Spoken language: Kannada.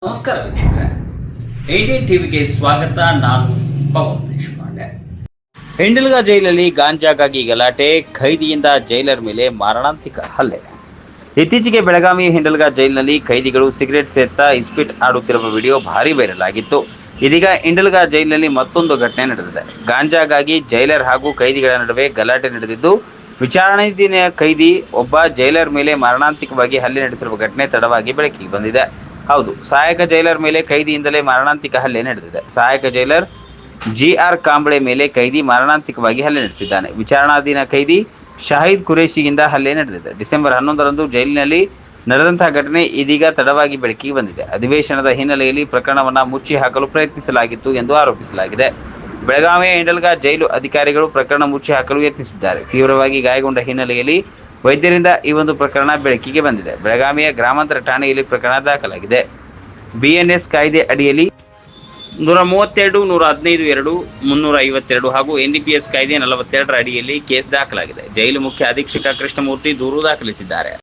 ನಮಸ್ಕಾರ ವೀಕ್ಷಕರೇ, 18 ಟಿವಿಗೆ ಸ್ವಾಗತ. ನಾನು ಪವನ್ ದೇಶಪಾಂಡೆ. ಹಿಂಡಲ್ಗ ಜೈಲಲ್ಲಿ ಗಾಂಜಾಗಾಗಿ ಗಲಾಟೆ, ಖೈದಿಯಿಂದ ಜೈಲರ್ ಮೇಲೆ ಮಾರಣಾಂತಿಕ ಹಲ್ಲೆ. ಇತ್ತೀಚೆಗೆ ಬೆಳಗಾವಿ ಹಿಂಡಲ್ಗ ಜೈಲಿನಲ್ಲಿ ಖೈದಿಗಳು ಸಿಗರೆಟ್ ಸೇರ್ತಾ ಇಸ್ಪಿಟ್ ಆಡುತ್ತಿರುವ ವಿಡಿಯೋ ಭಾರಿ ವೈರಲ್ ಆಗಿತ್ತು. ಇದೀಗ ಹಿಂಡಲ್ಗ ಜೈಲಿನಲ್ಲಿ ಮತ್ತೊಂದು ಘಟನೆ ನಡೆದಿದೆ. ಗಾಂಜಾಗಾಗಿ ಜೈಲರ್ ಹಾಗೂ ಖೈದಿಗಳ ನಡುವೆ ಗಲಾಟೆ ನಡೆದಿದ್ದು, ವಿಚಾರಣಾಧೀನ ಖೈದಿ ಒಬ್ಬ ಜೈಲರ್ ಮೇಲೆ ಮಾರಣಾಂತಿಕವಾಗಿ ಹಲ್ಲೆ ನಡೆಸಿರುವ ಘಟನೆ ತಡವಾಗಿ ಬೆಳಕಿಗೆ ಬಂದಿದೆ. ಹೌದು, ಸಹಾಯಕ ಜೈಲರ್ ಮೇಲೆ ಖೈದಿಯಿಂದಲೇ ಮಾರಣಾಂತಿಕ ಹಲ್ಲೆ ನಡೆದಿದೆ. ಸಹಾಯಕ ಜೈಲರ್ GR ಕಾಂಬ್ಳೆ ಮೇಲೆ ಖೈದಿ ಮಾರಣಾಂತಿಕವಾಗಿ ಹಲ್ಲೆ ನಡೆಸಿದ್ದಾನೆ. ವಿಚಾರಣಾಧೀನ ಖೈದಿ ಶಾಹಿದ್ ಕುರೇಶಿಯಿಂದ ಹಲ್ಲೆ ನಡೆದಿದೆ. ಡಿಸೆಂಬರ್ 11ರಂದು ಜೈಲಿನಲ್ಲಿ ನಡೆದಂತಹ ಘಟನೆ ಇದೀಗ ತಡವಾಗಿ ಬೆಳಕಿಗೆ ಬಂದಿದೆ. ಅಧಿವೇಶನದ ಹಿನ್ನೆಲೆಯಲ್ಲಿ ಪ್ರಕರಣವನ್ನು ಮುಚ್ಚಿ ಹಾಕಲು ಪ್ರಯತ್ನಿಸಲಾಗಿತ್ತು ಎಂದು ಆರೋಪಿಸಲಾಗಿದೆ. ಬೆಳಗಾವಿಯ ಹಿಂಡಲ್ಗ ಜೈಲು ಅಧಿಕಾರಿಗಳು ಪ್ರಕರಣ ಮುಚ್ಚಿ ಹಾಕಲು ಯತ್ನಿಸಿದ್ದಾರೆ. ತೀವ್ರವಾಗಿ ಗಾಯಗೊಂಡ ಹಿನ್ನೆಲೆಯಲ್ಲಿ ವೈದ್ಯರಿಂದ ಈ ಒಂದು ಪ್ರಕರಣ ಬೆಳಕಿಗೆ ಬಂದಿದೆ. ಬೆಳಗಾವಿಯ ಗ್ರಾಮಾಂತರ ಠಾಣೆಯಲ್ಲಿ ಪ್ರಕರಣ ದಾಖಲಾಗಿದೆ. BNS ಕಾಯ್ದೆ ಅಡಿಯಲ್ಲಿ 132, 115(2), 352 ಹಾಗೂ NDPS ಕಾಯ್ದೆ 42ರ ಅಡಿಯಲ್ಲಿ ಕೇಸ್ ದಾಖಲಾಗಿದೆ. ಜೈಲು ಮುಖ್ಯ ಅಧೀಕ್ಷಕ ಕೃಷ್ಣಮೂರ್ತಿ ದೂರು ದಾಖಲಿಸಿದ್ದಾರೆ.